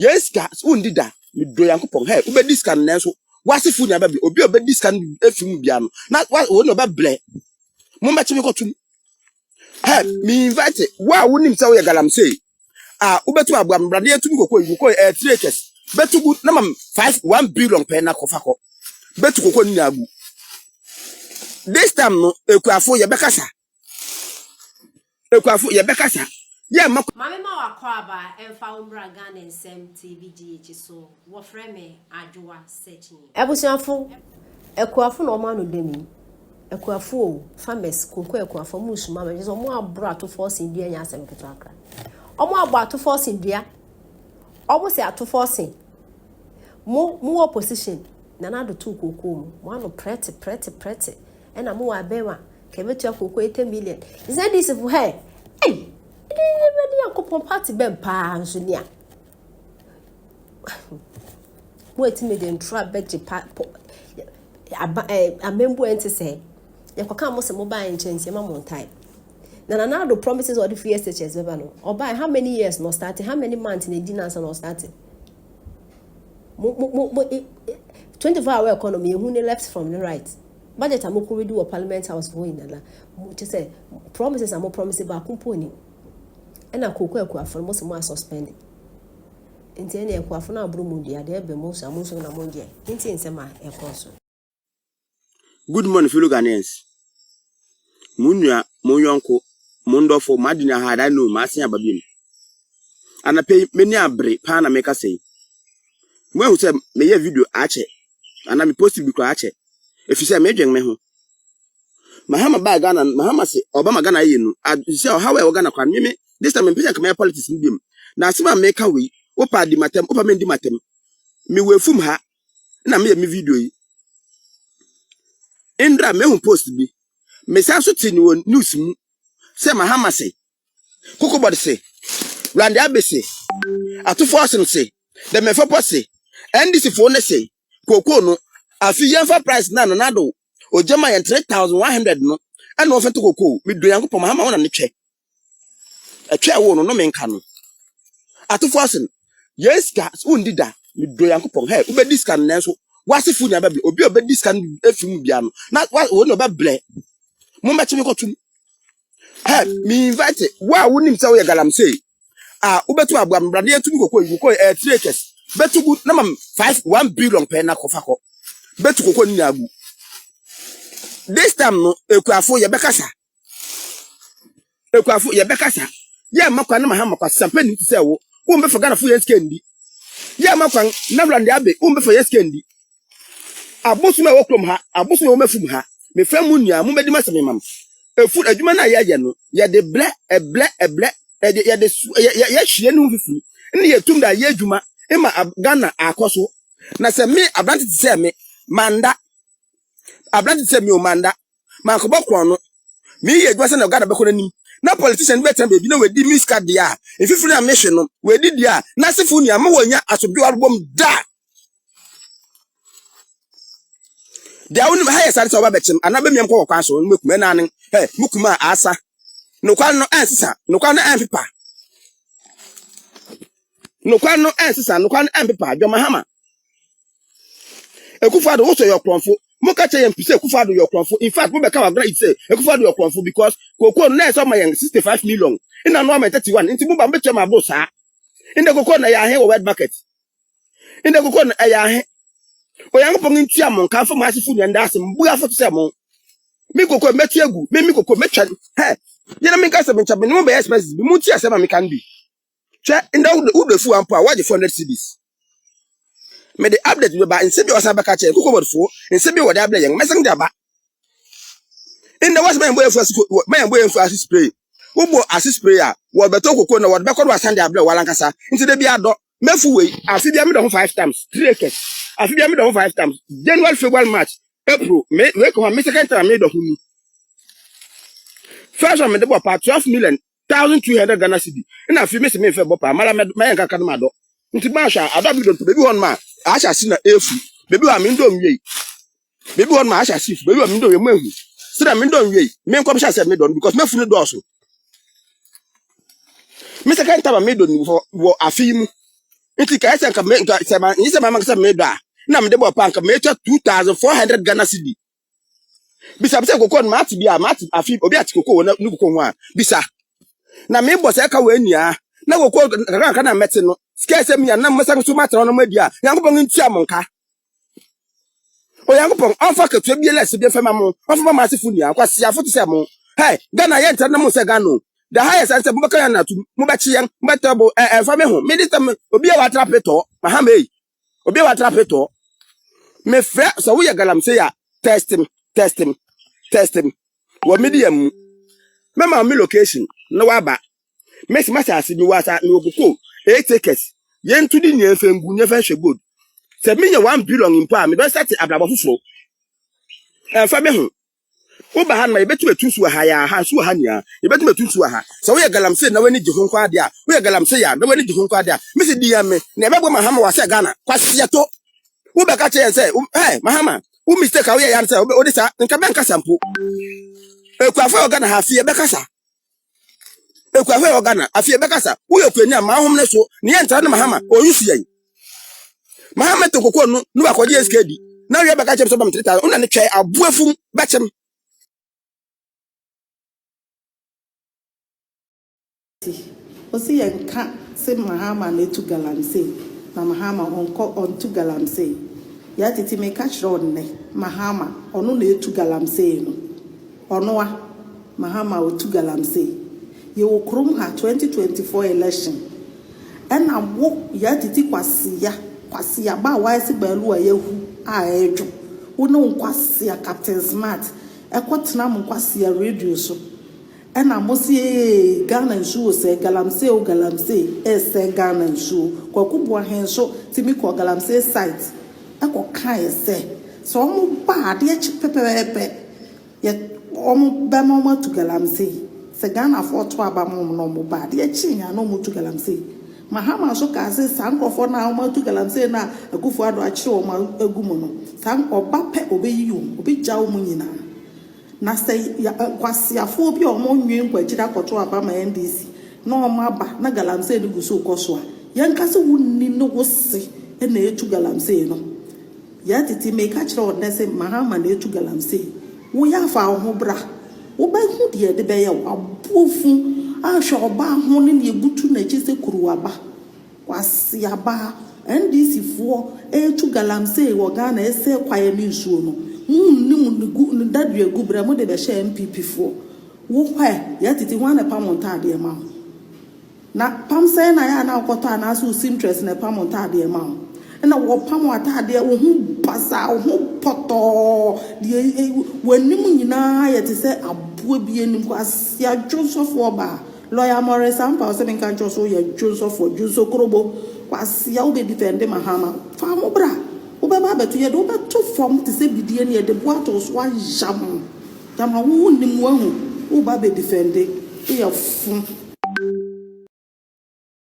Yes, gas, undi da, mi do yankopon, hey, ube discan nenso, wasi fu nya baby, obe discan efim biano, na wo ba ble, mo ma chimi ko tum, hey, mi invite, wa wunim sa wo ye galamsey, ubetu abuam brade etum kokoi 3 acres, betu good, na mam 1 billion pe na kofa ko, betu kokoi ni agu. This time no, ekuafo ye bekasa, yeah, Mama wakwaba emfa umbra Ghana nsem TVGH so wo frame adwoa searching. Ebusuafo ekuafo no ma no demi. Ekuafo farmers koko ekuafo musuma me so mo abro to force ndua nya asem ketrakra. Omo agba to force ndua. Omo se ato force. Mo opposition na na do to koko mu. Mo ano prete. E na mo wa bewa kebetu akoko 80 million. Is that this for her? Hey. Ready to party ben pa nsunia. Wait me den trap beje pa amembu ente say yakoka mo se mo buy nchense ma montai. Na do promises or the free SHS beba no. Or buy how many years no starting, how many months in the dinner no starting. 24-hour economy who left from the right. Budget amoko ready or parliament house going na. Just say promises are more promises ba kumponi. And a cocoa for most more suspended. In any aquafon abromudia, there be most amusing among ye. In sema a consul. Good morning, fellow Ghanaians. Munya, Moyonko, Mondofo, Madina had I know, Marcia Babim. And I pay many a break, Pana make us say. When we say, may a video archer, and I'm posted to archer. If you say, Major Meho. Mahama Bagan and Mahama say, Obama Gana, you know, say, how I organ a me. This time, I'm paying my politics in them. Now, some make a way, opa di matem, opa mendi matem. Me we fum ha, na me video yi. Indra me hun post bi. Me sa so tini won news mu. Se Mahama say, Koko body say, Randi Abe say, Atu Forsen say, the me for say, NDC phone say, Koko no, afi yenfa price na na do. O jama yen 3,100 no. And offer to Koko, me do yanko po Mahama on a check. A chair won no men can. Atu Forsen, yes, gas, undi da, mi do yankopon, hey, ube discan nenso, wasi fu nya baby, obe discan efim biano, na wo ba ble, mo ma chimi ko tum, hey, mi invite, wa wunim sa wo ye galamsey, ubetu abuam brade etum kokoi 3 acres, betu good, na mam 1 billion pe na kofa ko, betu kokoi ni agu. This time no, ekuafo ye bekasa, yeah, makwa na Mahama kwa sampeni ti se wo, umbe for Ghana fu yeskendi. Ya makwan na Randi Abe umbe for yeskendi. Abosu me wokrom ha, abosu me womafum ha. Me fa mu nua mu bedi masem mam. Efu adwuma na ya no, ya de ble, ya de ya hwie no fifu. Ni ye tum da ya adwuma, ma Ghana akoso. Na se me abranti ti se me manda. Abranti ti se me o manda. Ma ko bokron no. Me ye adwuma se na Ghana bekọ nanim. Na politician better baby no we di miska dia if you na mission no we di dia na sefu ni ama wanya asobio album da dia wonu ha sare so ba betim anabe miam ko kwa so mekuma na ne mukuma asa no kwa no ansisa no kwa no ampepa no kwa no ansisa no kwa no ampepa do Mahama Ekufado also your kronfo muka che yem pise Ekufado your kronfo in fact we be ka wa say Ekufado your kronfo because Koko no na so ma 65 million ina no ma 31 nti mu ba beche ma bo saa inde Koko na ya he wo wet market inde Koko na ya he o yang pon nti am nka fo ma sifu nyanda asem bu afo to se mo mi Koko meti egu mi Koko metwa he ye na mi ka se bencha me no be expenses bi mu ti asem ma kan bi che inde wo de fu ampo a wa de 400 cedis me the update we ba inse bi wasaba ka che Koko bodfo inse bi wode abla yen meseng jaba in the was my boy for assist spray wo bo assist sprayer wo beto Koko na wode bekọ do asande abla walankasa inse de bi ado mefu we afi bia me do 5 times 3 acres afi bia me do 5 times January February March April May we ko me second time me do hunu first one me de bo pa 12 million 1,200 Ghana cedi ina afi me se me fe bo pa mala me yanka ka ma do nti ba sha ado bi do to bebi won ma asha si na efu bebi wa mi ndo nwie bebi won ma asha si bebi wa mi ndo we mahu sira mi ndo nwie me nko be sha se me do because me fu ne do so me second time me do ni wo afi mu Inti ka ese nka me nka sema nyise mama nka me do a na me de bo pa nka me 2400 Ghana cedi bisa bisa kokon mati bia mati afi obi ati kokon na nuko ho a bisa na me bo se ka wa ania na kokon ka na meti no skese mi na masa so matra no madi a yankopon ntia monka o yankopon onfa ka tu bia lese bia fema mo onfa ma asifu nia kwase afo to se mo hey Ghana ye ntra na mo se Ghana the highest answer mo baka ya na tu mo ba chi yan mbetabo fa me ho me dis time obi a wa trapeto mahama yi obi a wa trapeto me frɛ so wo ye galamsey ya test him wo medium mema me location no wa ba mesi masa asi mi wasa mi okoko 8 takers ye ntu di nyen fengu nye fa hwe good se me nye 1 billion impo a me do set abrabo foforo fa me ho wo ba han ma yebetu etusu ha ya ha so ha nia yebetu etusu ha so wo ye galamsey na wani gihun kwa de a wo ye galamsey ya na wani gihun kwa de a mesi di ya me na ebebo mahama wa se Ghana kwase to wo be ka che say mahama wo mistake a wo ye yan say wo de sa nka ben kasa mpo ekuafo Ghana ha fie be kasa ekuafo Ghana afie be kasa wo ye kwani ma ahom ne so ne ye ntra ne mahama o yusu yen mahama to kokko no no akodi SKD na we be ka che so bam 3000 una ne twa abuafum be chem Osi yenka se mahama na etu galamsey na mahama onto galamsey ya titi me catch road ne mahama onu na etu galamsey no onu a mahama otu galamsey ye wo krom ha 2024 election ena wo ya titi kwasi ya ba wa esi balu a yehu a ejo wo no kwasi ya Captain Smart ekotena mo kwasi ya radio so ena mosi Ghana nsuo se galamsey ese Ghana nsuo kwakubo ahenso timi ko galamsey site eko kan se so mo ba de chi pepepe ye omo ba mo tu galamsey se Ghana for to aba mo no mo ba de chi nya no mo tu galamsey mahama so ka se sankofo na mo tu galamsey na akufo ado a kire o ma agumo no san oba pe obeyi obi jawo mo nyina na say kwasi afo bi o mo nwen kwagida koto aba ma NDC na o ma ba na galamsey ni guso koso a yanka se wunni no wose e na etu galamsey no ya titi me ka kire o na se mahama na etu galamsey wo ya fa ho bra wo ba hu de be ya abufu a hwe oba ho ne ebutu na chi se kuruwa ba kwasi aba NDC fo etu galamsey wo Ghana ese kwaye ni nsuo no ni dadwe gubra mo de be she MPP fo wo kwa ya titi wana pamonta de ma na pamse na ya na akota na so interest na pamonta de ma na wo pamonta de wo hu basa wo hu poto de wanim nyina ya te se abuo bi enim kwa sia Joseph Oba lawyer Morris ampa so bin kan so ya Joseph Krobo kwa sia wo be defend mahama fa mo bra Ubaba betu ye do betu form to say bidie ne de boato so ajam. Tama wo nim wahu. Uba be defend e ya fun